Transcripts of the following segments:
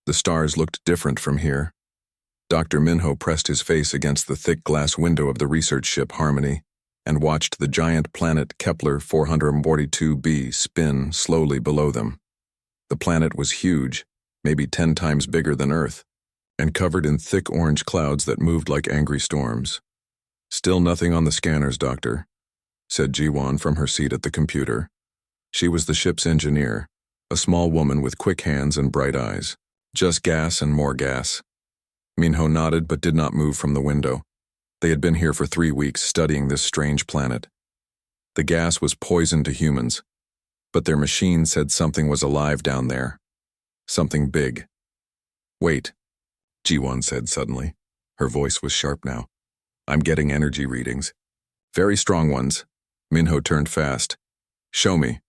The stars looked different from here. Dr. Minho pressed his face against the thick glass window of the research ship Harmony and watched the giant planet Kepler 442b spin slowly below them. The planet was huge, maybe 10 times bigger than Earth, and covered in thick orange clouds that moved like angry storms. "Still nothing on the scanners, Doctor," said Jiwon from her seat at the computer. She was the ship's engineer, a small woman with quick hands and bright eyes. "Just gas and more gas." Minho nodded but did not move from the window. They had been here for 3 weeks studying this strange planet. The gas was poison to humans, but their machine said something was alive down there. Something big. "Wait," Jiwon said suddenly. Her voice was sharp now. "I'm getting energy readings. Very strong ones." Minho turned fast. "Show me."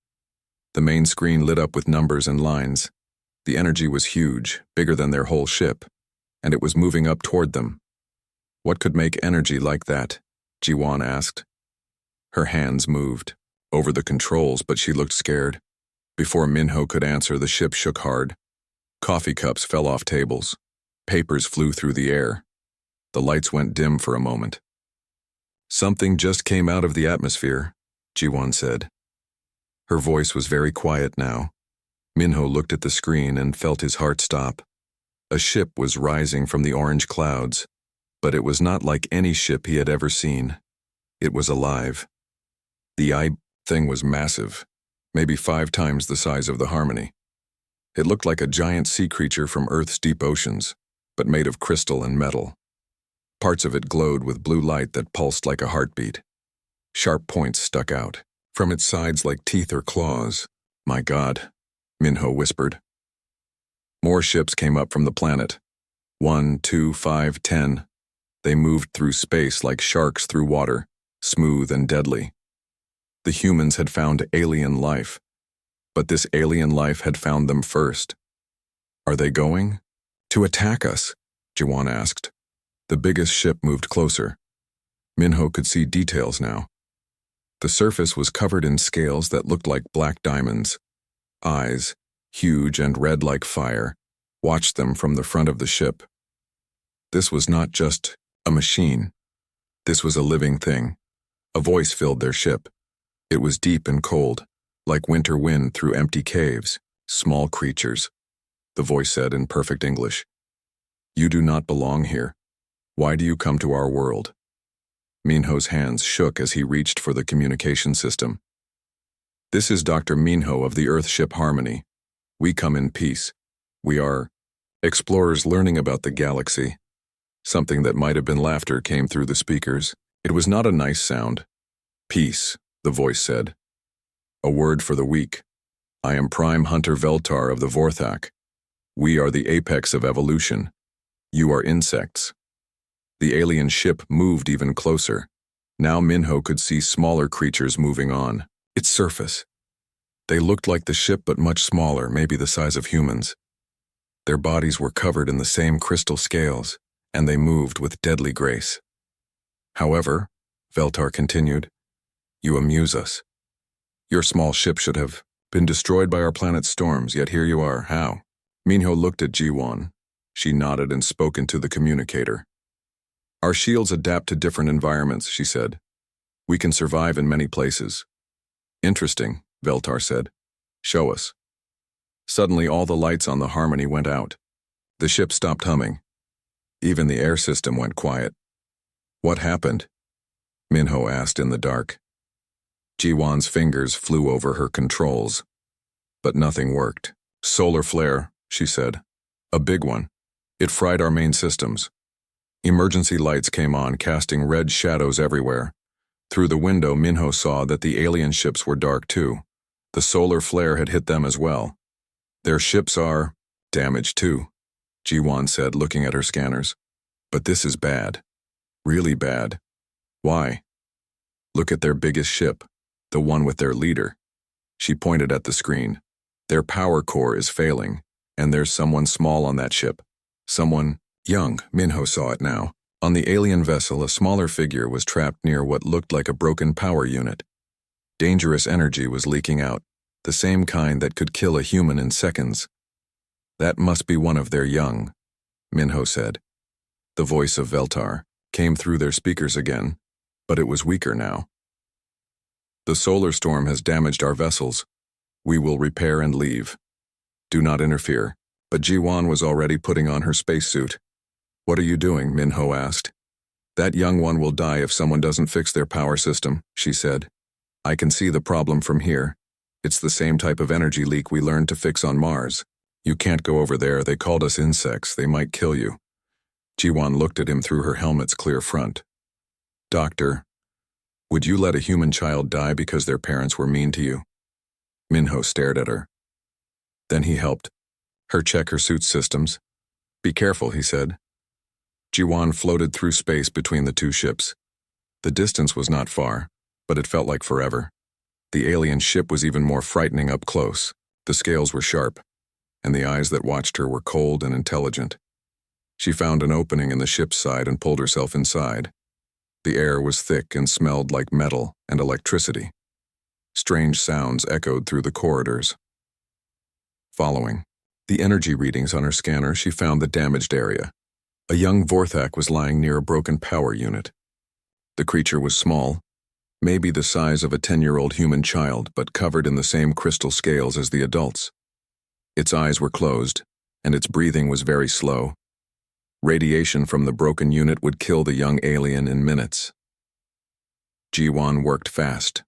The main screen lit up with numbers and lines. The energy was huge, bigger than their whole ship, and it was moving up toward them. "What could make energy like that?" Jiwon asked. Her hands moved over the controls, but she looked scared. Before Minho could answer, the ship shook hard. Coffee cups fell off tables. Papers flew through the air. The lights went dim for a moment. "Something just came out of the atmosphere," Jiwon said. Her voice was very quiet now. Minho looked at the screen and felt his heart stop. A ship was rising from the orange clouds, but it was not like any ship he had ever seen. It was alive. The thing was massive, maybe 5 times the size of the Harmony. It looked like a giant sea creature from Earth's deep oceans, but made of crystal and metal. Parts of it glowed with blue light that pulsed like a heartbeat. Sharp points stuck out from its sides like teeth or claws. "My God," Minho whispered. More ships came up from the planet. 1, 2, 5, 10. They moved through space like sharks through water, smooth and deadly. The humans had found alien life, but this alien life had found them first. "Are they going to attack us?" Jiwon asked. The biggest ship moved closer. Minho could see details now. The surface was covered in scales that looked like black diamonds. Eyes, huge and red like fire, watched them from the front of the ship. This was not just a machine. This was a living thing. A voice filled their ship. It was deep and cold, like winter wind through empty caves. "Small creatures," the voice said in perfect English. "You do not belong here. Why do you come to our world?" Minho's hands shook as he reached for the communication system. "This is Dr. Minho of the Earth ship Harmony. We come in peace. We are explorers learning about the galaxy." Something that might have been laughter came through the speakers. It was not a nice sound. "Peace," the voice said. "A word for the weak. I am Prime Hunter Veltar of the Vorthak. We are the apex of evolution. You are insects." The alien ship moved even closer. Now Minho could see smaller creatures moving on its surface. They looked like the ship but much smaller, maybe the size of humans. Their bodies were covered in the same crystal scales, and they moved with deadly grace. "However," Veltar continued, "you amuse us. Your small ship should have been destroyed by our planet's storms, yet here you are. How?" Minho looked at Jiwon. She nodded and spoke into the communicator. "Our shields adapt to different environments," she said. "We can survive in many places." "Interesting," Veltar said. "Show us." Suddenly all the lights on the Harmony went out. The ship stopped humming. Even the air system went quiet. "What happened?" Minho asked in the dark. Jiwon's fingers flew over her controls, but nothing worked. "Solar flare," she said. "A big one. It fried our main systems." Emergency lights came on, casting red shadows everywhere. Through the window, Minho saw that the alien ships were dark too. The solar flare had hit them as well. "Their ships are damaged too," Jiwon said, looking at her scanners. "But this is bad. Really bad." "Why?" "Look at their biggest ship, the one with their leader." She pointed at the screen. "Their power core is failing, and there's someone small on that ship. Someone young." Minho saw it now. On the alien vessel, a smaller figure was trapped near what looked like a broken power unit. Dangerous energy was leaking out, the same kind that could kill a human in seconds. That must be one of their young, Minho said. The voice of Veltar came through their speakers again, but it was weaker now. The solar storm has damaged our vessels. We will repair and leave. Do not interfere. But Jiwan was already putting on her spacesuit. What are you doing? Minho asked. That young one will die if someone doesn't fix their power system, she said. I can see the problem from here. It's the same type of energy leak we learned to fix on Mars. You can't go over there. They called us insects. They might kill you. Jiwan looked at him through her helmet's clear front. Doctor, would you let a human child die because their parents were mean to you? Minho stared at her. Then he helped her check her suit systems. Be careful, he said. Jiwan floated through space between the two ships. The distance was not far, but it felt like forever. The alien ship was even more frightening up close. The scales were sharp, and the eyes that watched her were cold and intelligent. She found an opening in the ship's side and pulled herself inside. The air was thick and smelled like metal and electricity. Strange sounds echoed through the corridors. Following the energy readings on her scanner, she found the damaged area. A young Vorthak was lying near a broken power unit. The creature was small, maybe the size of a 10-year-old human child, but covered in the same crystal scales as the adults. Its eyes were closed, and its breathing was very slow. Radiation from the broken unit would kill the young alien in minutes. Jiwan worked fast.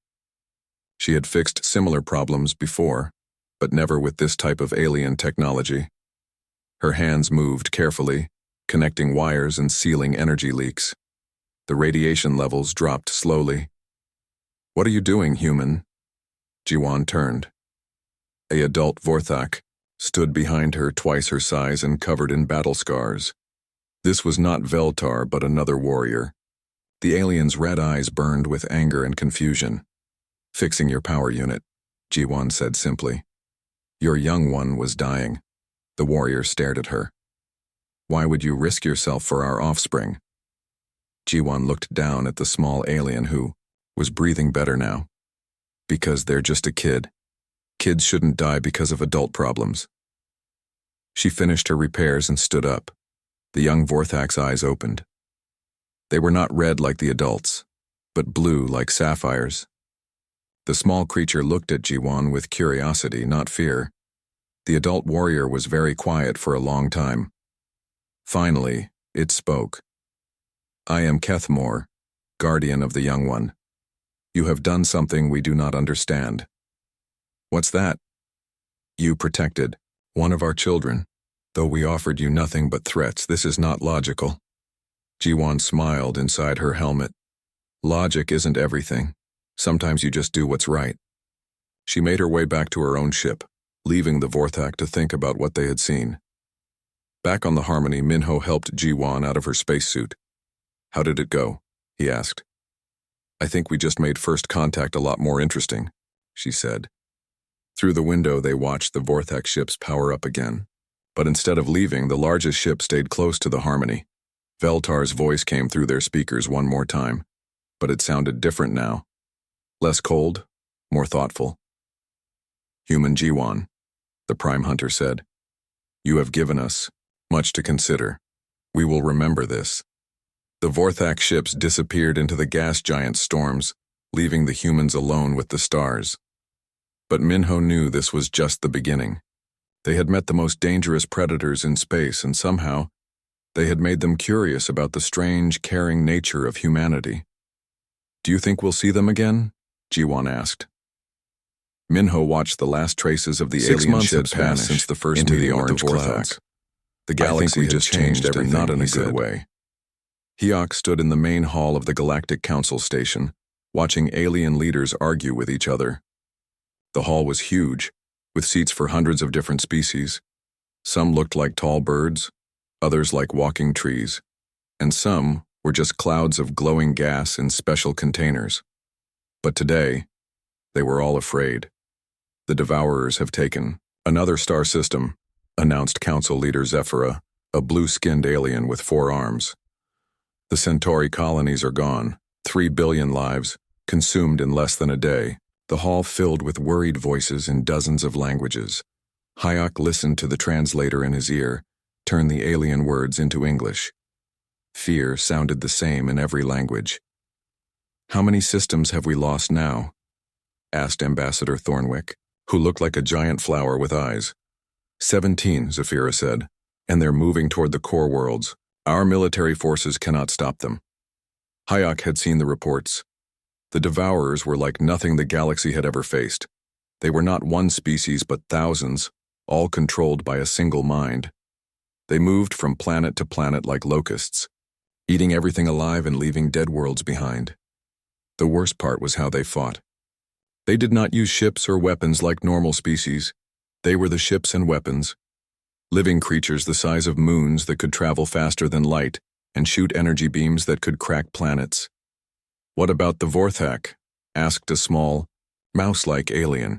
She had fixed similar problems before, but never with this type of alien technology. Her hands moved carefully, connecting wires and sealing energy leaks. The radiation levels dropped slowly. What are you doing, human? Jiwan turned. A adult Vorthak stood behind her, twice her size and covered in battle scars. This was not Veltar, but another warrior. The alien's red eyes burned with anger and confusion. Fixing your power unit, Jiwan said simply. Your young one was dying. The warrior stared at her. Why would you risk yourself for our offspring? Jiwan looked down at the small alien who was breathing better now. Because they're just a kid. Kids shouldn't die because of adult problems. She finished her repairs and stood up. The young Vorthak's eyes opened. They were not red like the adults, but blue like sapphires. The small creature looked at Jiwan with curiosity, not fear. The adult warrior was very quiet for a long time. Finally, it spoke. I am Kethmore, guardian of the young one. You have done something we do not understand. What's that? You protected one of our children. Though we offered you nothing but threats, this is not logical. Jiwan smiled inside her helmet. Logic isn't everything. Sometimes you just do what's right. She made her way back to her own ship, leaving the Vorthak to think about what they had seen. Back on the Harmony, Minho helped Jiwan out of her spacesuit. How did it go? He asked. I think we just made first contact a lot more interesting, she said. Through the window, they watched the Vorthak ships power up again. But instead of leaving, the largest ship stayed close to the Harmony. Veltar's voice came through their speakers one more time, but it sounded different now. Less cold, more thoughtful. Human Jiwan, the Prime Hunter said. You have given us much to consider. We will remember this. The Vorthak ships disappeared into the gas giant storms, leaving the humans alone with the stars. But Minho knew this was just the beginning. They had met the most dangerous predators in space, and somehow, they had made them curious about the strange, caring nature of humanity. Do you think we'll see them again? Jiwan asked. Minho watched the last traces of the alien ships pass since the first meeting with the Vorthak. The galaxy just changed everything, not in a good way. Hiok stood in the main hall of the Galactic Council station, watching alien leaders argue with each other. The hall was huge, with seats for hundreds of different species. Some looked like tall birds, others like walking trees, and some were just clouds of glowing gas in special containers. But today, they were all afraid. The Devourers have taken another star system, announced Council Leader Zephyra, a blue-skinned alien with 4 arms. The Centauri colonies are gone, 3 billion lives, consumed in less than a day. The hall filled with worried voices in dozens of languages. Hayek listened to the translator in his ear, turned the alien words into English. Fear sounded the same in every language. "How many systems have we lost now?" asked Ambassador Thornwick, who looked like a giant flower with eyes. 17, Zafira said, "and they're moving toward the core worlds. Our military forces cannot stop them." Hayek had seen the reports. The Devourers were like nothing the galaxy had ever faced. They were not one species but thousands, all controlled by a single mind. They moved from planet to planet like locusts, eating everything alive and leaving dead worlds behind. The worst part was how they fought. They did not use ships or weapons like normal species. They were the ships and weapons. Living creatures the size of moons that could travel faster than light and shoot energy beams that could crack planets. "What about the Vorthak?" asked a small, mouse-like alien.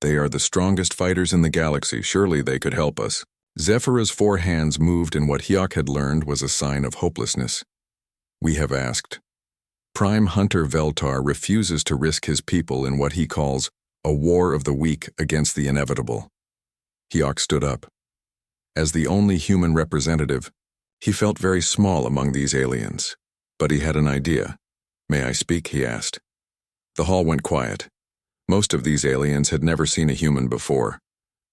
"They are the strongest fighters in the galaxy. Surely they could help us." Zephyra's 4 hands moved in what Hyok had learned was a sign of hopelessness. "We have asked. Prime Hunter Veltar refuses to risk his people in what he calls a war of the weak against the inevitable." Hyok stood up. As the only human representative, he felt very small among these aliens. But he had an idea. "May I speak?" he asked. The hall went quiet. Most of these aliens had never seen a human before.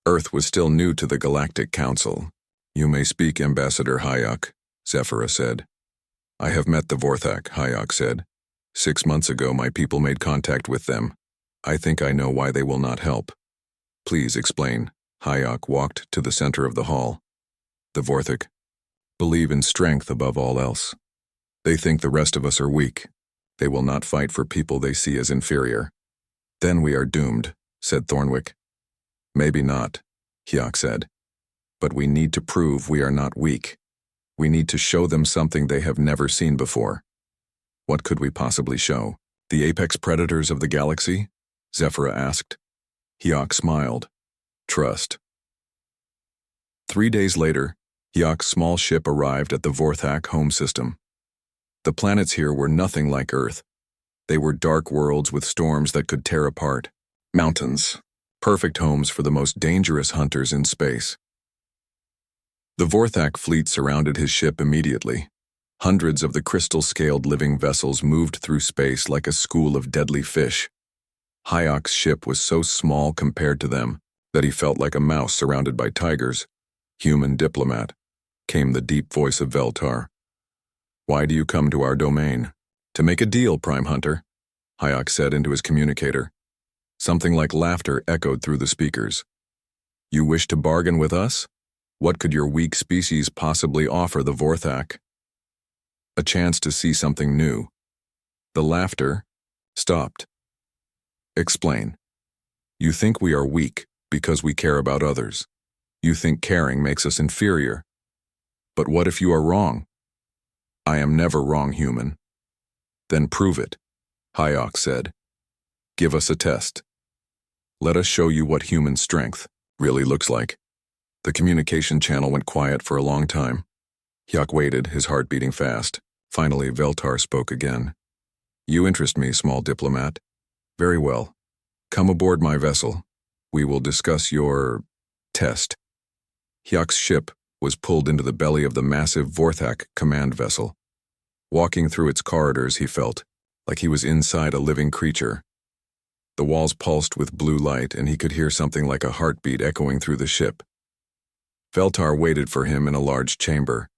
Earth was still new to the Galactic Council. "You may speak, Ambassador Hayek," Zephyra said. "I have met the Vorthak," Hayek said. 6 months ago my people made contact with them. I think I know why they will not help." "Please explain." Hayek walked to the center of the hall. "The Vorthak believe in strength above all else. They think the rest of us are weak. They will not fight for people they see as inferior." "Then we are doomed," said Thornwick. "Maybe not," Hyok said. "But we need to prove we are not weak. We need to show them something they have never seen before." "What could we possibly show? The apex predators of the galaxy?" Zephyra asked. Hyok smiled. "Trust." 3 days later, Hyok's small ship arrived at the Vorthak home system. The planets here were nothing like Earth. They were dark worlds with storms that could tear apart. Mountains. Perfect homes for the most dangerous hunters in space. The Vorthak fleet surrounded his ship immediately. Hundreds of the crystal-scaled living vessels moved through space like a school of deadly fish. Hayek's ship was so small compared to them that he felt like a mouse surrounded by tigers. "Human diplomat," came the deep voice of Veltar. "Why do you come to our domain?" "To make a deal, Prime Hunter," Hayek said into his communicator. Something like laughter echoed through the speakers. "You wish to bargain with us? What could your weak species possibly offer the Vorthak?" A chance to see something new. The laughter stopped. "Explain. You think we are weak because we care about others. You think caring makes us inferior. But what if you are wrong?" "I am never wrong, human." "Then prove it," Hayek said. "Give us a test. Let us show you what human strength really looks like." The communication channel went quiet for a long time. Hyok waited, his heart beating fast. Finally, Veltar spoke again. "You interest me, small diplomat. Very well. Come aboard my vessel. We will discuss your test." Hyok's ship was pulled into the belly of the massive Vorthak command vessel. Walking through its corridors, he felt like he was inside a living creature. The walls pulsed with blue light, and he could hear something like a heartbeat echoing through the ship. Veltar waited for him in a large chamber.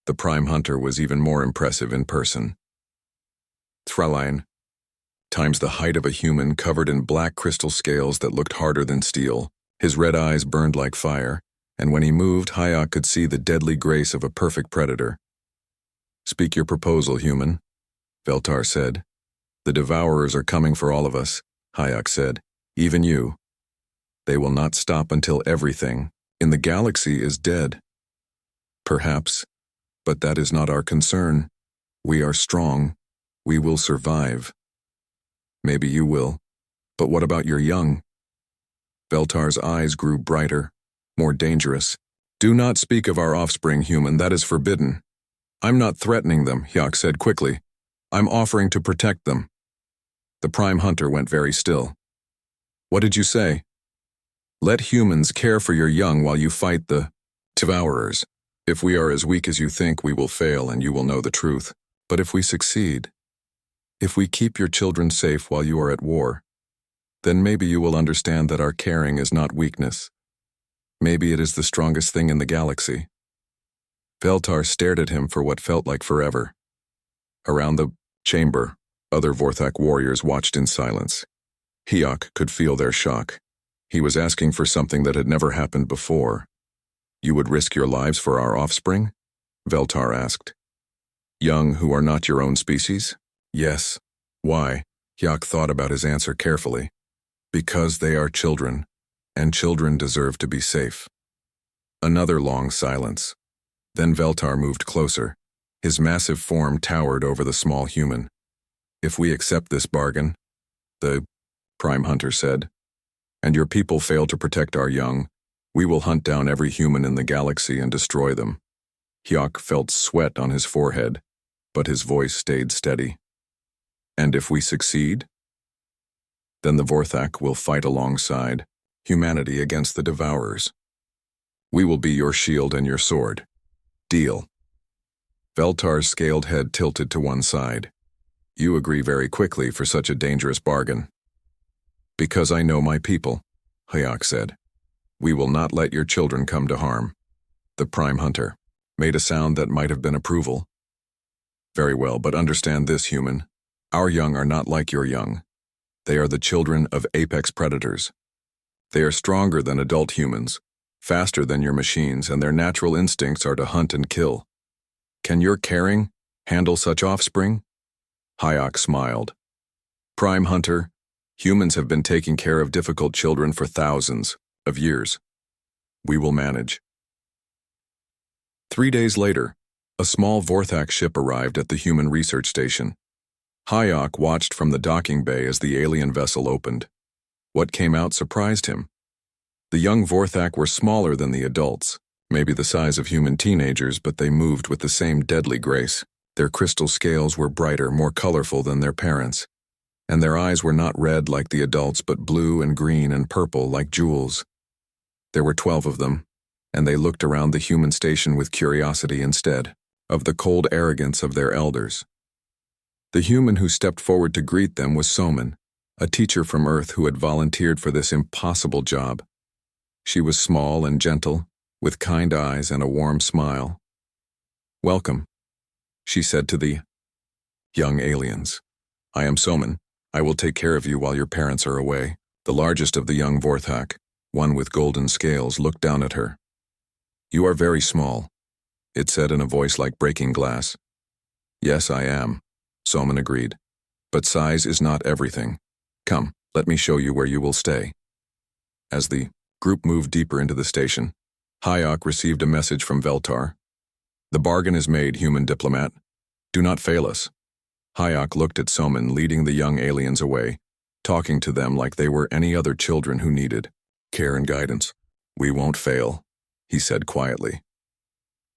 The Prime Hunter was even more impressive in person. Fräulein, times the height of a human, covered in black crystal scales that looked harder than steel. His red eyes burned like fire, and when he moved, Hayek could see the deadly grace of a perfect predator. "Speak your proposal, human," Veltar said. "The Devourers are coming for all of us," Hayek said. "Even you. They will not stop until everything in the galaxy is dead." "Perhaps, but that is not our concern. We are strong. We will survive." "Maybe you will, but what about your young?" Veltar's eyes grew brighter, more dangerous. "Do not speak of our offspring, human. That is forbidden." "I'm not threatening them," Hyok said quickly. "I'm offering to protect them." The Prime Hunter went very still. "What did you say?" Let humans care for your young while you fight the devourers. If we are as weak as you think, we will fail and you will know the truth. But if we succeed, if we keep your children safe while you are at war, then maybe you will understand that our caring is not weakness. Maybe it is the strongest thing in the galaxy. Veltar stared at him for what felt like forever. Around the chamber, other Vorthak warriors watched in silence. Hyok could feel their shock. He was asking for something that had never happened before. You would risk your lives for our offspring? Veltar asked. Young who are not your own species? Yes. Why? Hyok thought about his answer carefully. Because they are children, and children deserve to be safe. Another long silence. Then Veltar moved closer. His massive form towered over the small human. If we accept this bargain, the Prime Hunter said, and your people fail to protect our young, we will hunt down every human in the galaxy and destroy them. Hyok felt sweat on his forehead, but his voice stayed steady. And if we succeed? Then the Vorthak will fight alongside humanity against the Devourers. We will be your shield and your sword. Deal. Veltar's scaled head tilted to one side. You agree very quickly for such a dangerous bargain. Because I know my people, Hyok said. We will not let your children come to harm. The Prime Hunter made a sound that might have been approval. Very well, but understand this, human. Our young are not like your young. They are the children of apex predators. They are stronger than adult humans, faster than your machines, and their natural instincts are to hunt and kill. Can your caring handle such offspring? Hyok smiled. Prime Hunter, humans have been taking care of difficult children for thousands of years. We will manage. 3 days later, a small Vorthak ship arrived at the human research station. Hyok watched from the docking bay as the alien vessel opened. What came out surprised him. The young Vorthak were smaller than the adults, maybe the size of human teenagers, but they moved with the same deadly grace. Their crystal scales were brighter, more colorful than their parents, and their eyes were not red like the adults, but blue and green and purple like jewels. There were 12 of them, and they looked around the human station with curiosity instead of the cold arrogance of their elders. The human who stepped forward to greet them was Soman, a teacher from Earth who had volunteered for this impossible job. She was small and gentle, with kind eyes and a warm smile. Welcome, she said to the young aliens. I am Soman. I will take care of you while your parents are away. The largest of the young Vorthak, one with golden scales, looked down at her. You are very small, it said in a voice like breaking glass. Yes, I am, Soman agreed. But size is not everything. Come, let me show you where you will stay. As the group moved deeper into the station, Hyok received a message from Veltar. The bargain is made, human diplomat. Do not fail us. Hyok looked at Soman leading the young aliens away, talking to them like they were any other children who needed care and guidance. We won't fail, he said quietly.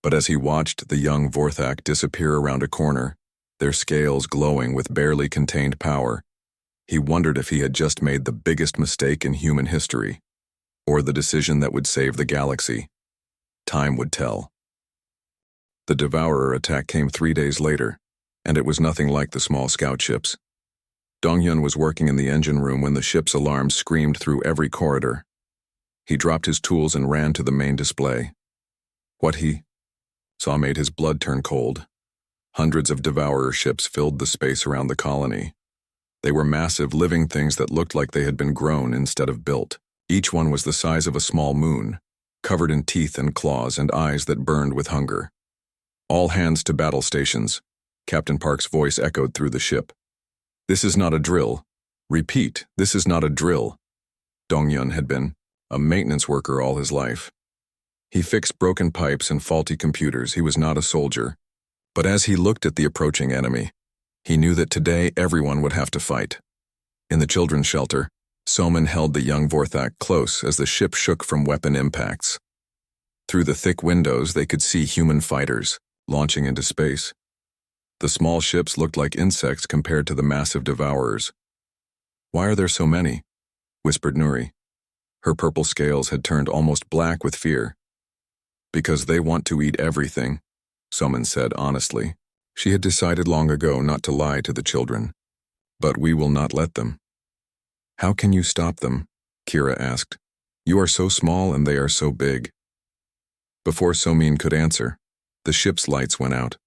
But as he watched the young Vorthak disappear around a corner, their scales glowing with barely contained power, he wondered if he had just made the biggest mistake in human history, or the decision that would save the galaxy. Time would tell. The Devourer attack came 3 days later, and it was nothing like the small scout ships. Dongyun was working in the engine room when the ship's alarm screamed through every corridor. He dropped his tools and ran to the main display. What he saw made his blood turn cold. Hundreds of Devourer ships filled the space around the colony. They were massive living things that looked like they had been grown instead of built. Each one was the size of a small moon, covered in teeth and claws and eyes that burned with hunger. All hands to battle stations, Captain Park's voice echoed through the ship. This is not a drill. Repeat, this is not a drill. Dongyun had been a maintenance worker all his life. He fixed broken pipes and faulty computers. He was not a soldier. But as he looked at the approaching enemy, he knew that today everyone would have to fight. In the children's shelter, Soman held the young Vorthak close as the ship shook from weapon impacts. Through the thick windows, they could see human fighters launching into space. The small ships looked like insects compared to the massive Devourers. Why are there so many? Whispered Nuri. Her purple scales had turned almost black with fear. Because they want to eat everything, Somin said honestly. She had decided long ago not to lie to the children. But we will not let them. How can you stop them? Kira asked. You are so small and they are so big. Before Somin could answer, the ship's lights went out.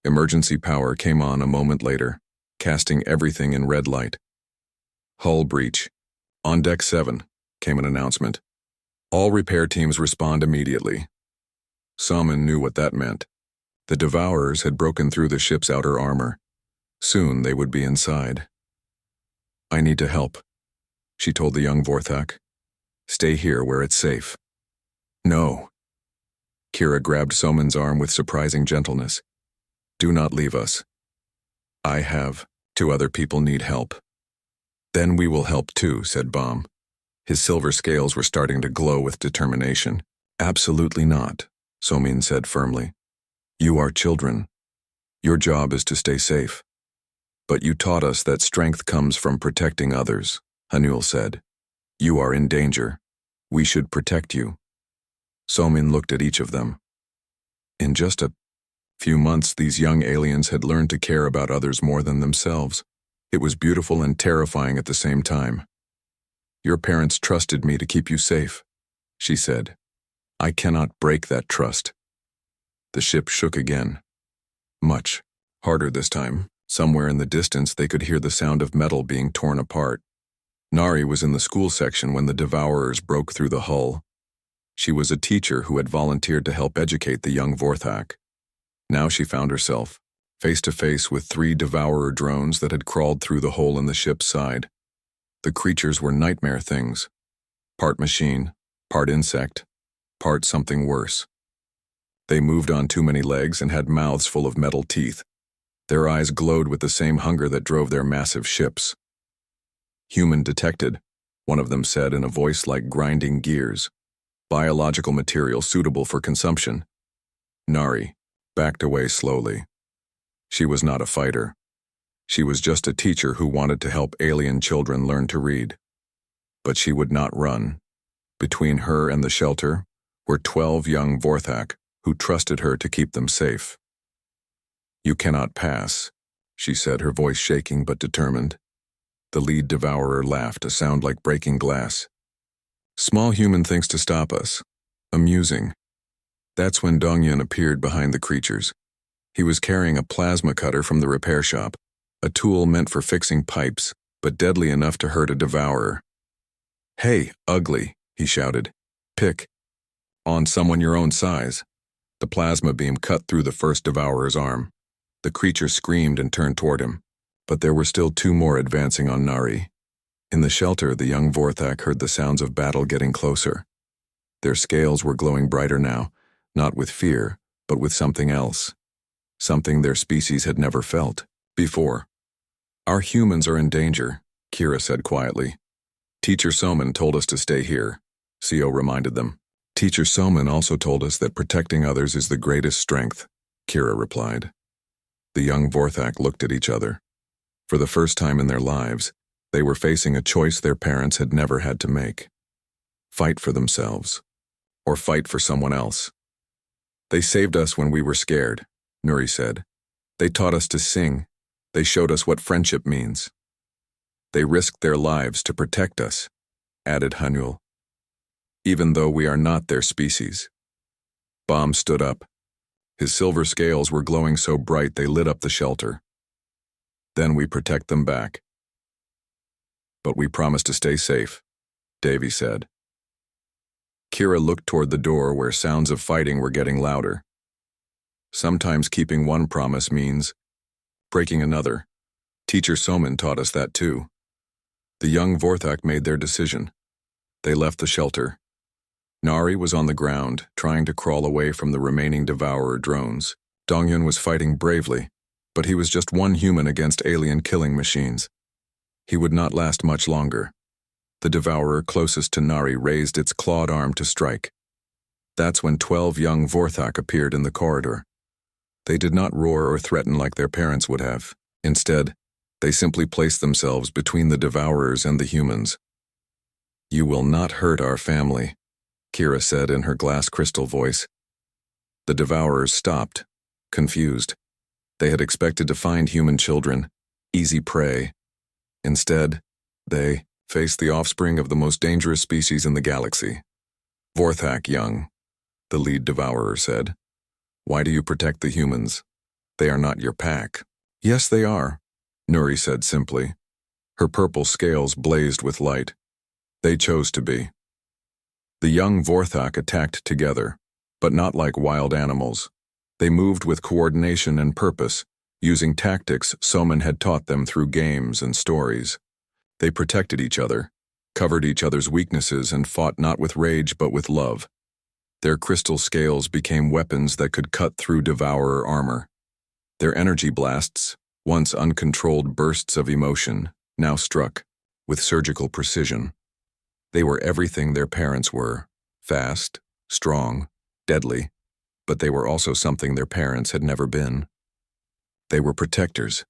Emergency power came on a moment later, casting everything in red light. Hull breach. On deck 7, came an announcement. All repair teams respond immediately. Somin knew what that meant. The Devourers had broken through the ship's outer armor. Soon they would be inside. I need to help, she told the young Vorthak. Stay here where it's safe. No. Kira grabbed Somin's arm with surprising gentleness. Do not leave us. I have. 2 other people need help. Then we will help too, said Baum. His silver scales were starting to glow with determination. Absolutely not, Somin said firmly. You are children. Your job is to stay safe. But you taught us that strength comes from protecting others, Hanul said. You are in danger. We should protect you. Somin looked at each of them. In just a few months, these young aliens had learned to care about others more than themselves. It was beautiful and terrifying at the same time. Your parents trusted me to keep you safe, she said. I cannot break that trust. The ship shook again. Much harder this time. Somewhere in the distance, they could hear the sound of metal being torn apart. Nari was in the school section when the Devourers broke through the hull. She was a teacher who had volunteered to help educate the young Vorthak. Now she found herself face to face with 3 Devourer drones that had crawled through the hole in the ship's side. The creatures were nightmare things. Part machine, part insect, part something worse. They moved on too many legs and had mouths full of metal teeth. Their eyes glowed with the same hunger that drove their massive ships. Human detected, one of them said in a voice like grinding gears. Biological material suitable for consumption. Nari backed away slowly. She was not a fighter. She was just a teacher who wanted to help alien children learn to read. But she would not run. Between her and the shelter were 12 young Vorthak who trusted her to keep them safe. You cannot pass, she said, her voice shaking but determined. The lead Devourer laughed, a sound like breaking glass. Small human thinks to stop us. Amusing. That's when Dongyun appeared behind the creatures. He was carrying a plasma cutter from the repair shop, a tool meant for fixing pipes, but deadly enough to hurt a Devourer. Hey, ugly, he shouted. Pick on someone your own size. The plasma beam cut through the first Devourer's arm. The creature screamed and turned toward him, but there were still 2 more advancing on Nari. In the shelter, the young Vorthak heard the sounds of battle getting closer. Their scales were glowing brighter now, not with fear, but with something else. Something their species had never felt before. Our humans are in danger, Kira said quietly. Teacher Somin told us to stay here, Co reminded them. Teacher Somin also told us that protecting others is the greatest strength, Kira replied. The young Vorthak looked at each other. For the first time in their lives, they were facing a choice their parents had never had to make. Fight for themselves, or fight for someone else. They saved us when we were scared, Nuri said. They taught us to sing. They showed us what friendship means. They risked their lives to protect us, added Hanul. Even though we are not their species. Baum stood up. His silver scales were glowing so bright they lit up the shelter. Then we protect them back. But we promise to stay safe, Davy said. Kira looked toward the door where sounds of fighting were getting louder. Sometimes keeping one promise means breaking another. Teacher Somin taught us that too. The young Vorthak made their decision. They left the shelter. Nari was on the ground, trying to crawl away from the remaining Devourer drones. Dongyun was fighting bravely, but he was just one human against alien killing machines. He would not last much longer. The Devourer closest to Nari raised its clawed arm to strike. That's when 12 young Vorthak appeared in the corridor. They did not roar or threaten like their parents would have. Instead, they simply placed themselves between the Devourers and the humans. You will not hurt our family, Kira said in her glass crystal voice. The devourers stopped, confused. They had expected to find human children, easy prey. Instead, they faced the offspring of the most dangerous species in the galaxy. Vorthak young, the lead devourer said. Why do you protect the humans? They are not your pack. Yes, they are, Nuri said simply. Her purple scales blazed with light. They chose to be. The young Vorthak attacked together, but not like wild animals. They moved with coordination and purpose, using tactics Soman had taught them through games and stories. They protected each other, covered each other's weaknesses, and fought not with rage but with love. Their crystal scales became weapons that could cut through devourer armor. Their energy blasts, once uncontrolled bursts of emotion, now struck, with surgical precision. They were everything their parents were, fast, strong, deadly, but they were also something their parents had never been. They were protectors.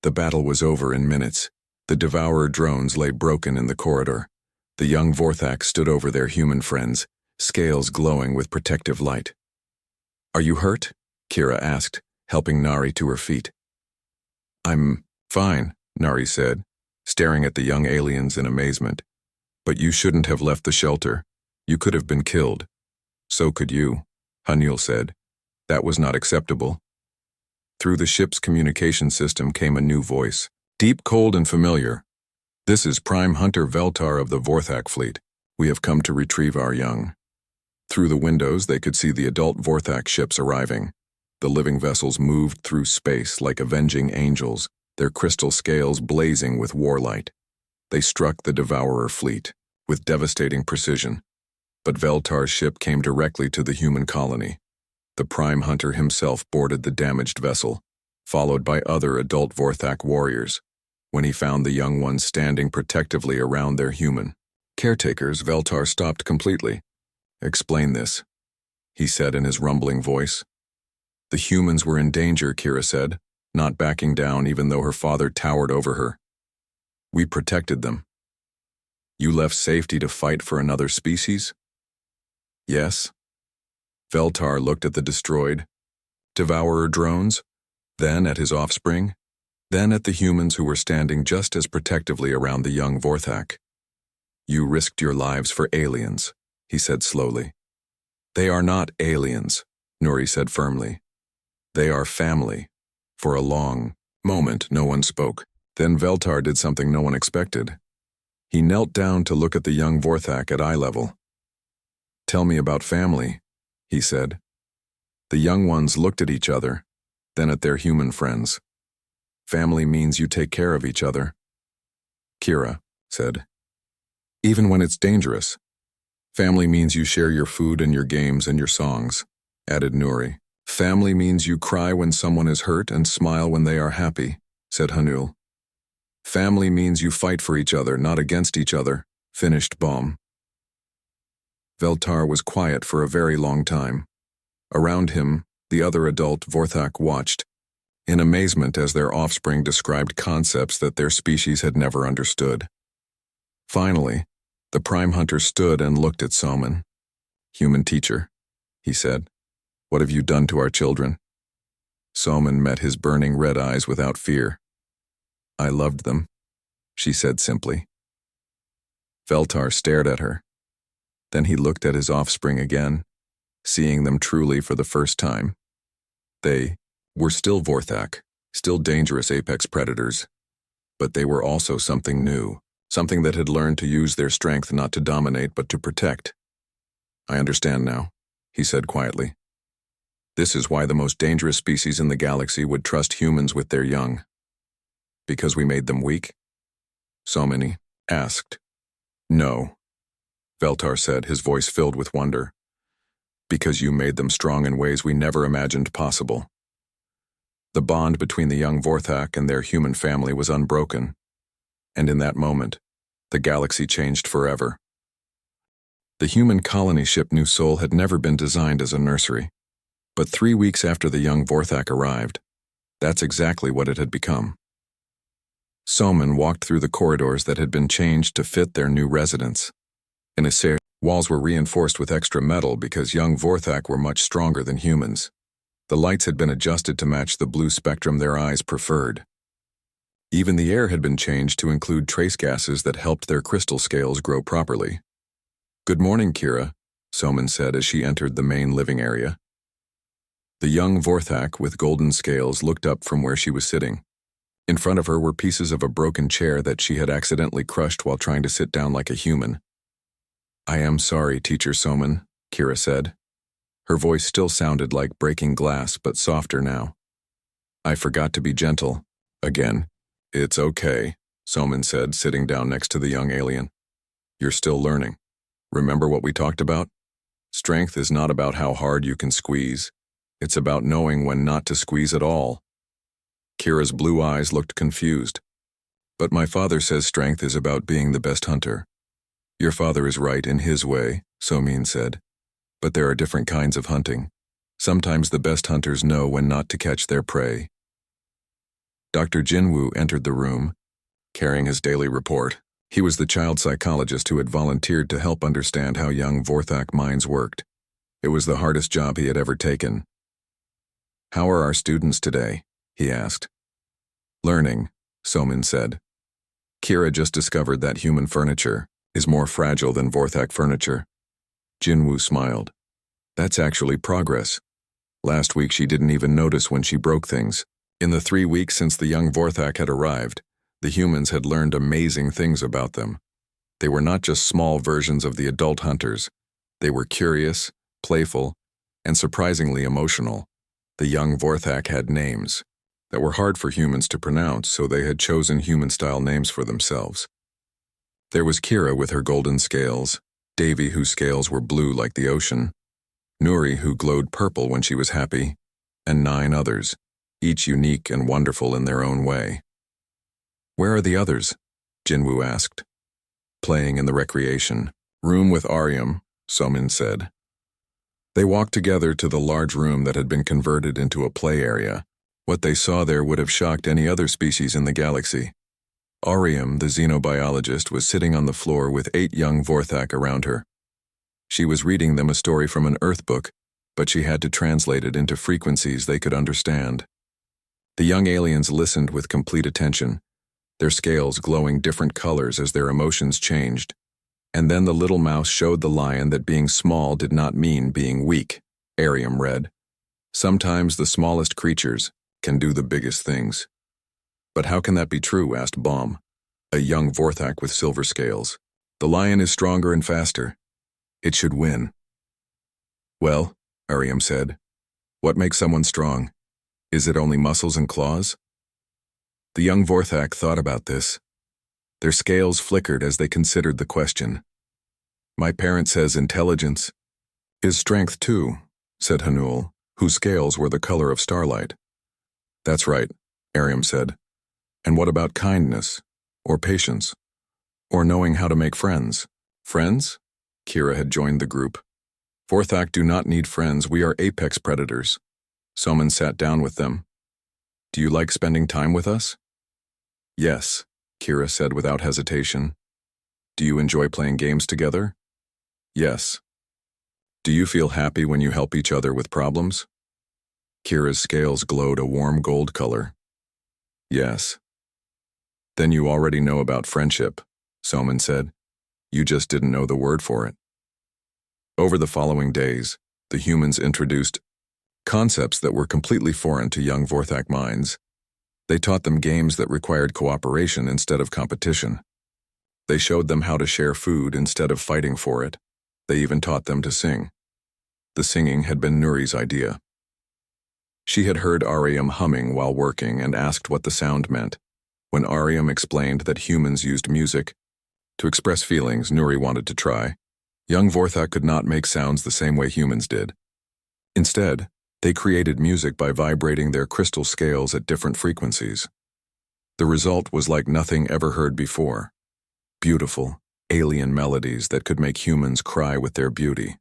The battle was over in minutes. The devourer drones lay broken in the corridor. The young Vorthak stood over their human friends, scales glowing with protective light. Are you hurt? Kira asked, helping Nari to her feet. I'm fine, Nari said, staring at the young aliens in amazement. But you shouldn't have left the shelter. You could have been killed. So could you, Hanul said. That was not acceptable. Through the ship's communication system came a new voice, deep, cold, and familiar. This is Prime Hunter Veltar of the Vorthak fleet. We have come to retrieve our young. Through the windows, they could see the adult Vorthak ships arriving. The living vessels moved through space like avenging angels, their crystal scales blazing with warlight. They struck the Devourer fleet, with devastating precision. But Veltar's ship came directly to the human colony. The Prime Hunter himself boarded the damaged vessel, followed by other adult Vorthak warriors. When he found the young ones standing protectively around their human caretakers, Veltar stopped completely. Explain this, he said in his rumbling voice. The humans were in danger, Kira said, not backing down even though her father towered over her. We protected them. You left safety to fight for another species? Yes. Veltar looked at the destroyed Devourer drones, then at his offspring, then at the humans who were standing just as protectively around the young Vorthak. You risked your lives for aliens, he said slowly. They are not aliens, Nuri said firmly. They are family. For a long moment, no one spoke. Then Veltar did something no one expected. He knelt down to look at the young Vorthak at eye level. Tell me about family, he said. The young ones looked at each other, then at their human friends. Family means you take care of each other, Kira said. Even when it's dangerous. Family means you share your food and your games and your songs, added Nuri. Family means you cry when someone is hurt and smile when they are happy, said Hanul. Family means you fight for each other, not against each other, finished Baum. Veltar was quiet for a very long time. Around him, the other adult Vorthak watched, in amazement as their offspring described concepts that their species had never understood. Finally, the Prime Hunter stood and looked at Soman. Human teacher, he said, what have you done to our children? Soman met his burning red eyes without fear. I loved them, she said simply. Veltar stared at her. Then he looked at his offspring again, seeing them truly for the first time. They were still Vorthak, still dangerous apex predators, but they were also something new, something that had learned to use their strength not to dominate but to protect. I understand now, he said quietly. This is why the most dangerous species in the galaxy would trust humans with their young. Because we made them weak? Somani asked. No, Veltar said, his voice filled with wonder. Because you made them strong in ways we never imagined possible. The bond between the young Vorthak and their human family was unbroken, and in that moment, the galaxy changed forever. The human colony ship New Sol had never been designed as a nursery, but 3 weeks after the young Vorthak arrived, that's exactly what it had become. Soman walked through the corridors that had been changed to fit their new residence. In a series, walls were reinforced with extra metal because young Vorthak were much stronger than humans. The lights had been adjusted to match the blue spectrum their eyes preferred. Even the air had been changed to include trace gases that helped their crystal scales grow properly. "Good morning, Kira," Soman said as she entered the main living area. The young Vorthak with golden scales looked up from where she was sitting. In front of her were pieces of a broken chair that she had accidentally crushed while trying to sit down like a human. "I am sorry, Teacher Soman," Kira said. Her voice still sounded like breaking glass, but softer now. "I forgot to be gentle. Again." "It's okay," Soman said, sitting down next to the young alien. "You're still learning. Remember what we talked about? Strength is not about how hard you can squeeze. It's about knowing when not to squeeze at all." Kira's blue eyes looked confused. "But my father says strength is about being the best hunter." "Your father is right in his way," Somin said. "But there are different kinds of hunting. Sometimes the best hunters know when not to catch their prey." Dr. Jinwoo entered the room, carrying his daily report. He was the child psychologist who had volunteered to help understand how young Vorthak minds worked. It was the hardest job he had ever taken. "How are our students today?" he asked. "Learning," Somin said. "Kira just discovered that human furniture is more fragile than Vorthak furniture." Jinwoo smiled. "That's actually progress. Last week she didn't even notice when she broke things. In the 3 weeks since the young Vorthak had arrived, the humans had learned amazing things about them. They were not just small versions of the adult hunters. They were curious, playful, and surprisingly emotional. The young Vorthak had names that were hard for humans to pronounce, so they had chosen human-style names for themselves. There was Kira with her golden scales, Davy whose scales were blue like the ocean, Nuri who glowed purple when she was happy, and 9 others, each unique and wonderful in their own way. "Where are the others?" Jinwoo asked. "Playing in the recreation room with Aryam," Somin said. They walked together to the large room that had been converted into a play area. What they saw there would have shocked any other species in the galaxy. Aryam, the xenobiologist, was sitting on the floor with 8 young Vorthak around her. She was reading them a story from an Earth book, but she had to translate it into frequencies they could understand. The young aliens listened with complete attention, their scales glowing different colors as their emotions changed. And then the little mouse showed the lion that being small did not mean being weak, Aryam read. "Sometimes the smallest creatures can do the biggest things." "But how can that be true?" asked Baum, a young Vorthak with silver scales. "The lion is stronger and faster. It should win." "Well," Aryam said, "what makes someone strong? Is it only muscles and claws?" The young Vorthak thought about this. Their scales flickered as they considered the question. "My parent says intelligence is strength too," said Hanul, whose scales were the color of starlight. "That's right," Aryam said. "And what about kindness, or patience, or knowing how to make friends?" "Friends?" Kira had joined the group. "Vorthak do not need friends, we are apex predators." Soman sat down with them. "Do you like spending time with us?" "Yes," Kira said without hesitation. "Do you enjoy playing games together?" "Yes." "Do you feel happy when you help each other with problems?" Kira's scales glowed a warm gold color. "Yes." "Then you already know about friendship," Soman said. "You just didn't know the word for it." Over the following days, the humans introduced concepts that were completely foreign to young Vorthak minds. They taught them games that required cooperation instead of competition. They showed them how to share food instead of fighting for it. They even taught them to sing. The singing had been Nuri's idea. She had heard Aryam humming while working and asked what the sound meant. When Aryam explained that humans used music to express feelings Nuri wanted to try, young Vorthak could not make sounds the same way humans did. Instead, they created music by vibrating their crystal scales at different frequencies. The result was like nothing ever heard before. Beautiful, alien melodies that could make humans cry with their beauty.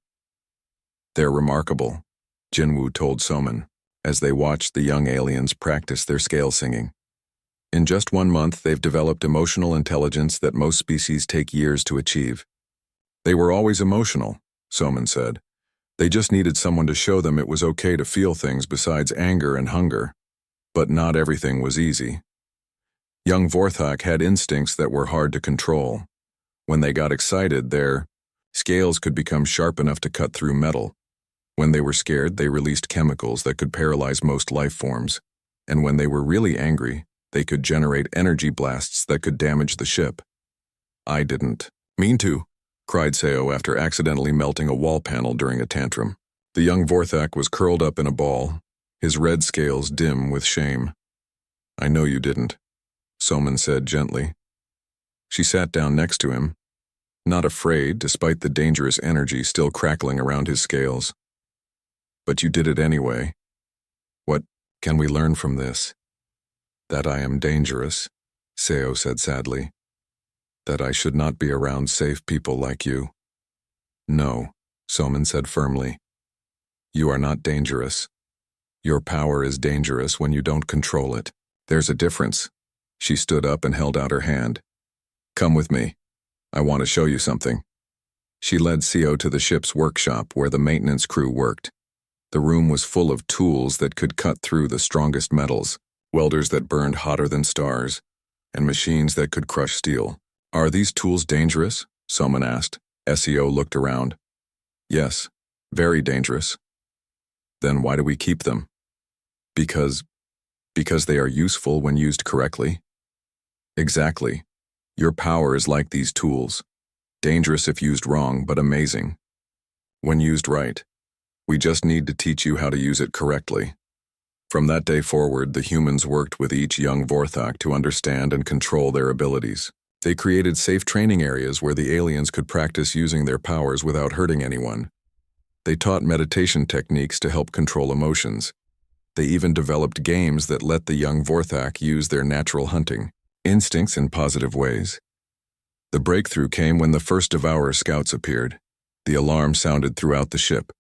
"They're remarkable," Jinwoo told Soman, as they watched the young aliens practice their scale singing. "In just 1 month, they've developed emotional intelligence that most species take years to achieve. They were always emotional, Soman said. They just needed someone to show them it was okay to feel things besides anger and hunger. But not everything was easy. Young Vorthak had instincts that were hard to control. When they got excited, their scales could become sharp enough to cut through metal. When they were scared, they released chemicals that could paralyze most life forms. And when they were really angry, they could generate energy blasts that could damage the ship. I didn't mean to, cried Seo after accidentally melting a wall panel during a tantrum. The young Vorthak was curled up in a ball, his red scales dim with shame. I know you didn't, Soman said gently. She sat down next to him, not afraid despite the dangerous energy still crackling around his scales. But you did it anyway. What can we learn from this? That I am dangerous, Seo said sadly. That I should not be around safe people like you. No, Soman said firmly. You are not dangerous. Your power is dangerous when you don't control it. There's a difference. She stood up and held out her hand. Come with me. I want to show you something. She led Seo to the ship's workshop where the maintenance crew worked. The room was full of tools that could cut through the strongest metals, welders that burned hotter than stars, and machines that could crush steel. Are these tools dangerous? Someone asked. Seo looked around. Yes, very dangerous. Then why do we keep them? Because they are useful when used correctly. Exactly. Your power is like these tools. Dangerous if used wrong, but amazing when used right. We just need to teach you how to use it correctly. From that day forward, the humans worked with each young Vorthak to understand and control their abilities. They created safe training areas where the aliens could practice using their powers without hurting anyone. They taught meditation techniques to help control emotions. They even developed games that let the young Vorthak use their natural hunting instincts in positive ways. The breakthrough came when the first Devourer scouts appeared. The alarm sounded throughout the ship.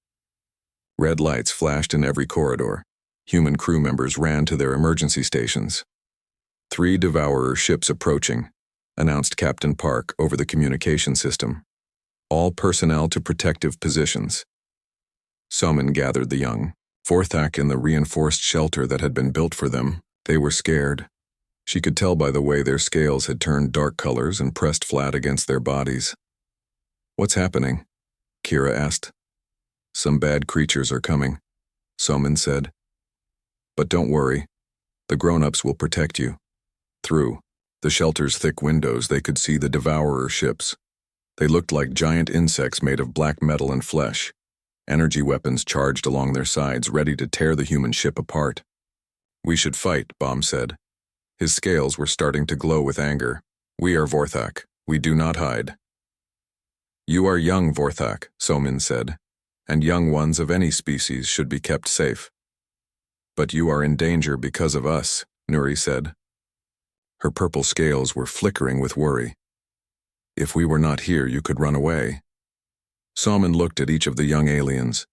Red lights flashed in every corridor. Human crew members ran to their emergency stations. 3 Devourer ships approaching, announced Captain Park over the communication system. All personnel to protective positions. Soman gathered the young Vorthak in the reinforced shelter that had been built for them. They were scared. She could tell by the way their scales had turned dark colors and pressed flat against their bodies. What's happening? Kira asked. Some bad creatures are coming, Soman said. But don't worry. The grown-ups will protect you. Through the shelter's thick windows, they could see the Devourer ships. They looked like giant insects made of black metal and flesh. Energy weapons charged along their sides, ready to tear the human ship apart. We should fight, Baum said. His scales were starting to glow with anger. We are Vorthak. We do not hide. You are young Vorthak, Soman said, and young ones of any species should be kept safe. But you are in danger because of us, Nuri said. Her purple scales were flickering with worry. If we were not here, you could run away. Soman looked at each of the young aliens.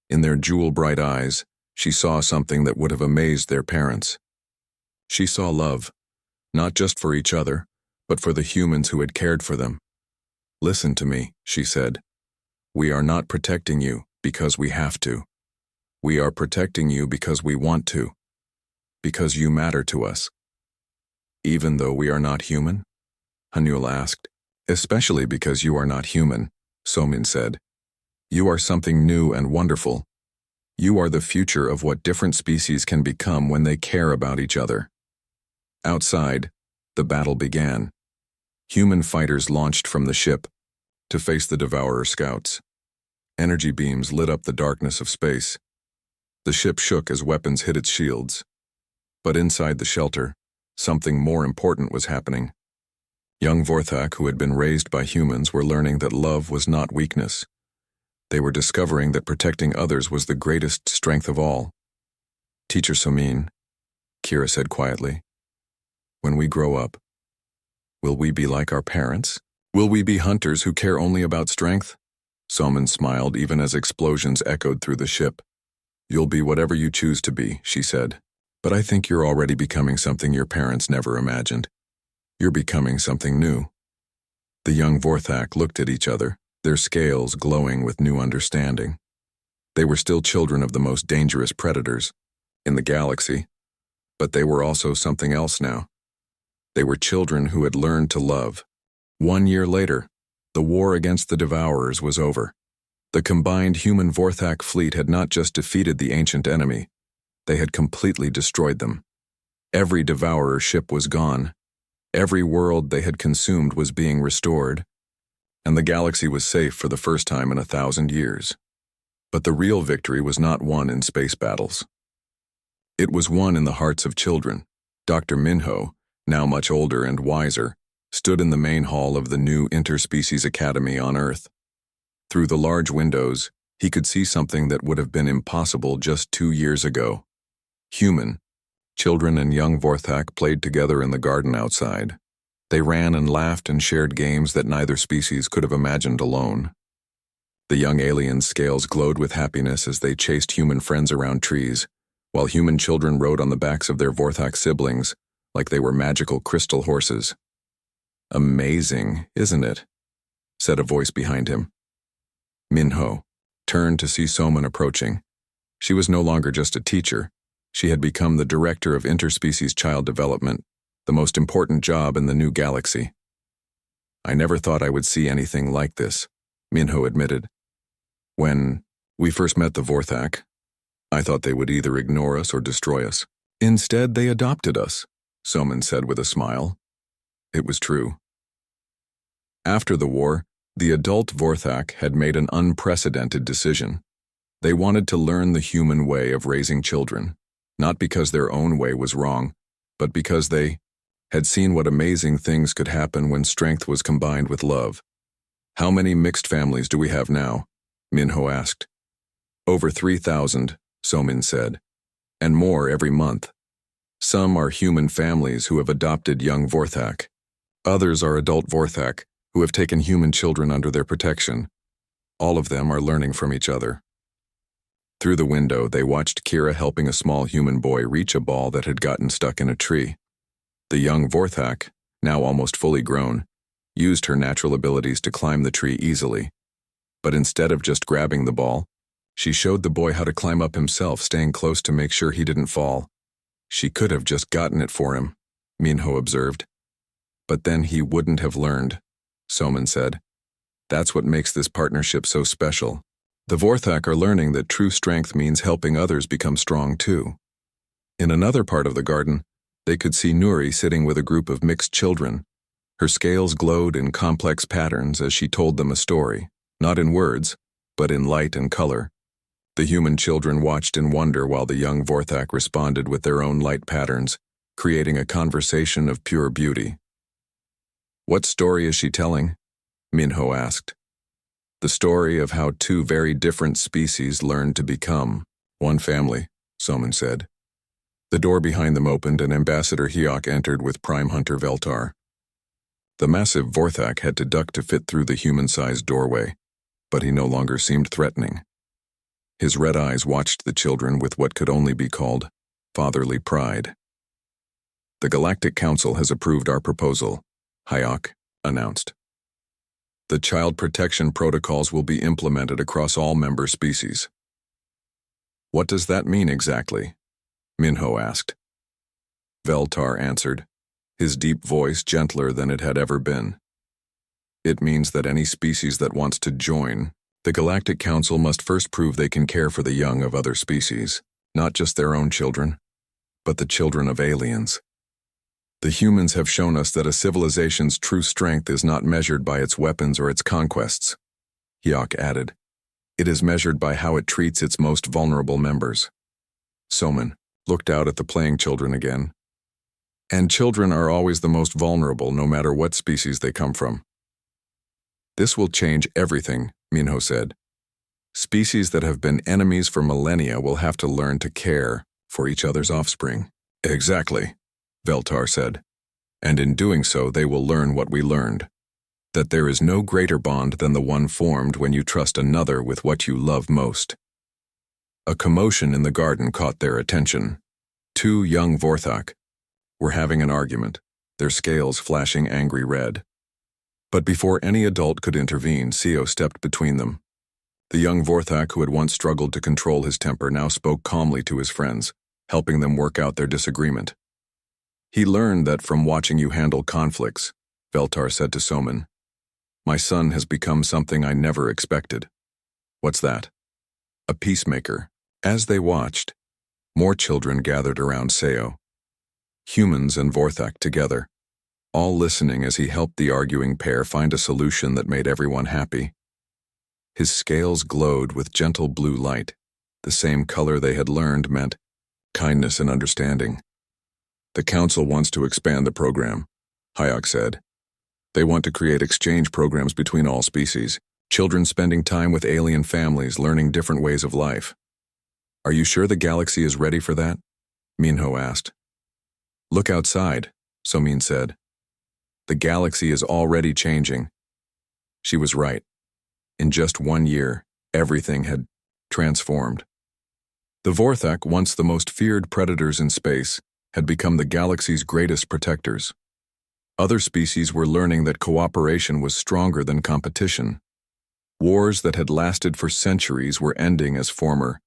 In their jewel-bright eyes, she saw something that would have amazed their parents. She saw love, not just for each other, but for the humans who had cared for them. Listen to me, she said. We are not protecting you because we have to. We are protecting you because we want to. Because you matter to us. Even though we are not human? Hanul asked. Especially because you are not human, Somin said. You are something new and wonderful. You are the future of what different species can become when they care about each other. Outside, the battle began. Human fighters launched from the ship to face the Devourer scouts. Energy beams lit up the darkness of space. The ship shook as weapons hit its shields. But inside the shelter, something more important was happening. Young Vorthak, who had been raised by humans, were learning that love was not weakness. They were discovering that protecting others was the greatest strength of all. Teacher Somin, Kira said quietly, when we grow up, will we be like our parents? Will we be hunters who care only about strength? Somin smiled even as explosions echoed through the ship. You'll be whatever you choose to be, she said. But I think you're already becoming something your parents never imagined. You're becoming something new. The young Vorthak looked at each other. their scales glowing with new understanding. They were still children of the most dangerous predators in the galaxy, but they were also something else now. They were children who had learned to love. 1 year later, the war against the Devourers was over. The combined human Vorthak fleet had not just defeated the ancient enemy, they had completely destroyed them. Every Devourer ship was gone. Every world they had consumed was being restored, and the galaxy was safe for the first time in 1,000 years. But the real victory was not won in space battles. It was won in the hearts of children. Dr. Minho, now much older and wiser, stood in the main hall of the new Interspecies Academy on Earth. Through the large windows, he could see something that would have been impossible just 2 years ago. Human, children and young Vorthak played together in the garden outside. They ran and laughed and shared games that neither species could have imagined alone. The young aliens' scales glowed with happiness as they chased human friends around trees, while human children rode on the backs of their Vorthak siblings like they were magical crystal horses. "Amazing, isn't it?" said a voice behind him. Minho turned to see Soman approaching. She was no longer just a teacher. She had become the director of interspecies child development, the most important job in the new galaxy. "I never thought I would see anything like this," Minho admitted. "When we first met the Vorthak, I thought they would either ignore us or destroy us. Instead, they adopted us," Soman said with a smile. It was true. After the war, the adult Vorthak had made an unprecedented decision. They wanted to learn the human way of raising children, not because their own way was wrong, but because they had seen what amazing things could happen when strength was combined with love. "How many mixed families do we have now?" Minho asked. "Over 3,000, Somin said, "and more every month. Some are human families who have adopted young Vorthak. Others are adult Vorthak who have taken human children under their protection. All of them are learning from each other." Through the window, they watched Kira helping a small human boy reach a ball that had gotten stuck in a tree. The young Vorthak, now almost fully grown, used her natural abilities to climb the tree easily. But instead of just grabbing the ball, she showed the boy how to climb up himself, staying close to make sure he didn't fall. "She could have just gotten it for him," Minho observed. "But then he wouldn't have learned," Soman said. "That's what makes this partnership so special. The Vorthak are learning that true strength means helping others become strong too." In another part of the garden, they could see Nuri sitting with a group of mixed children. Her scales glowed in complex patterns as she told them a story, not in words, but in light and color. The human children watched in wonder while the young Vorthak responded with their own light patterns, creating a conversation of pure beauty. "What story is she telling?" Minho asked. "The story of how two very different species learned to become one family," Soman said. The door behind them opened and Ambassador Hyok entered with Prime Hunter Veltar. The massive Vorthak had to duck to fit through the human-sized doorway, but he no longer seemed threatening. His red eyes watched the children with what could only be called fatherly pride. "The Galactic Council has approved our proposal," Hyok announced. "The child protection protocols will be implemented across all member species." "What does that mean exactly?" Minho asked. Veltar answered, his deep voice gentler than it had ever been. "It means that any species that wants to join, the Galactic Council must first prove they can care for the young of other species, not just their own children, but the children of aliens. The humans have shown us that a civilization's true strength is not measured by its weapons or its conquests," Hyok added. "It is measured by how it treats its most vulnerable members." Soman looked out at the playing children again. "And children are always the most vulnerable no matter what species they come from." "This will change everything," Minho said. "Species that have been enemies for millennia will have to learn to care for each other's offspring." "Exactly," Veltar said. "And in doing so, they will learn what we learned, that there is no greater bond than the one formed when you trust another with what you love most." A commotion in the garden caught their attention. Two young Vorthak were having an argument, their scales flashing angry red. But before any adult could intervene, Sio stepped between them. The young Vorthak, who had once struggled to control his temper, now spoke calmly to his friends, helping them work out their disagreement. He learned that from watching you handle conflicts, Veltar said to Soman. My son has become something I never expected. What's that? A peacemaker. As they watched, more children gathered around Seo. Humans and Vorthak together, all listening as he helped the arguing pair find a solution that made everyone happy. His scales glowed with gentle blue light, the same color they had learned meant kindness and understanding. The council wants to expand the program, Hayek said. They want to create exchange programs between all species, children spending time with alien families, learning different ways of life. Are you sure the galaxy is ready for that? Minho asked. Look outside, Somin said. The galaxy is already changing. She was right. In just 1 year, everything had transformed. The Vorthak, once the most feared predators in space, had become the galaxy's greatest protectors. Other species were learning that cooperation was stronger than competition. Wars that had lasted for centuries were ending as former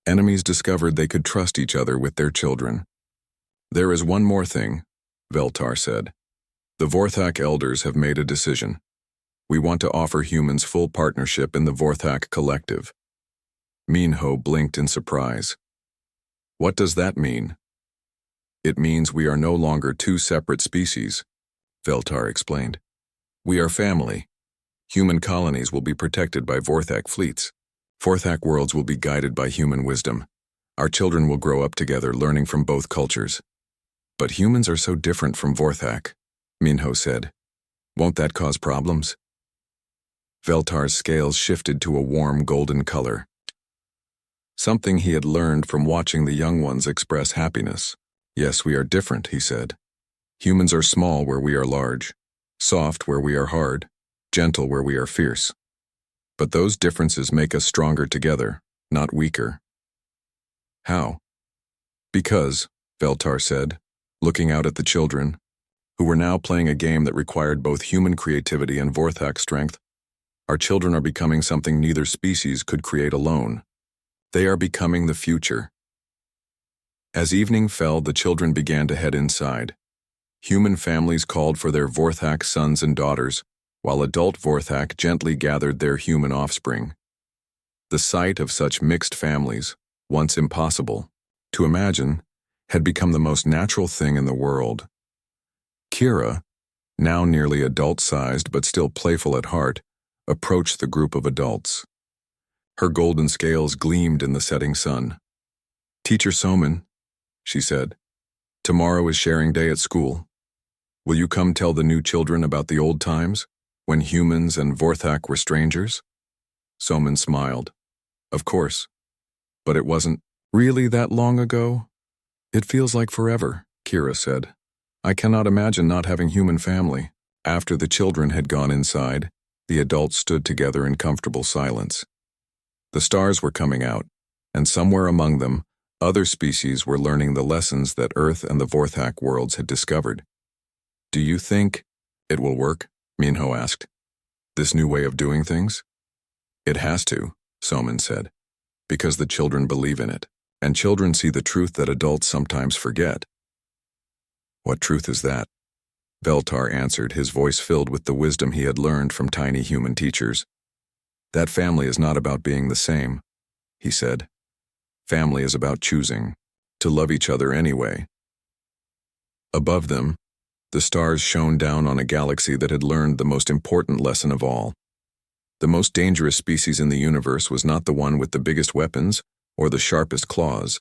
enemies discovered they could trust each other with their children. There is one more thing, Veltar said. The Vorthak elders have made a decision. We want to offer humans full partnership in the Vorthak collective. Minho blinked in surprise. What does that mean? It means we are no longer two separate species, Veltar explained. We are family. Human colonies will be protected by Vorthak fleets. Vorthak worlds will be guided by human wisdom. Our children will grow up together, learning from both cultures. But humans are so different from Vorthak, Minho said. Won't that cause problems? Veltar's scales shifted to a warm golden color. Something he had learned from watching the young ones express happiness. Yes, we are different, he said. Humans are small where we are large, soft where we are hard, gentle where we are fierce. But those differences make us stronger together, not weaker. How? Because, Veltar said, looking out at the children, who were now playing a game that required both human creativity and Vorthak strength. Our children are becoming something neither species could create alone. They are becoming the future. As evening fell, the children began to head inside. Human families called for their Vorthak sons and daughters, while adult Vorthak gently gathered their human offspring. The sight of such mixed families, once impossible to imagine, had become the most natural thing in the world. Kira, now nearly adult-sized but still playful at heart, approached the group of adults. Her golden scales gleamed in the setting sun. Teacher Soman, she said, tomorrow is sharing day at school. Will you come tell the new children about the old times, when humans and Vorthak were strangers? Soman smiled. Of course. But it wasn't really that long ago. It feels like forever, Kira said. I cannot imagine not having human family. After the children had gone inside, the adults stood together in comfortable silence. The stars were coming out, and somewhere among them, other species were learning the lessons that Earth and the Vorthak worlds had discovered. Do you think it will work? Minho asked. This new way of doing things? It has to, Soman said, because the children believe in it, and children see the truth that adults sometimes forget. What truth is that? Veltar answered, his voice filled with the wisdom he had learned from tiny human teachers. That family is not about being the same, he said. Family is about choosing to love each other anyway. Above them, the stars shone down on a galaxy that had learned the most important lesson of all. The most dangerous species in the universe was not the one with the biggest weapons or the sharpest claws.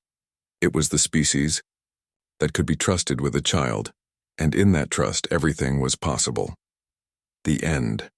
It was the species that could be trusted with a child, and in that trust everything was possible. The end.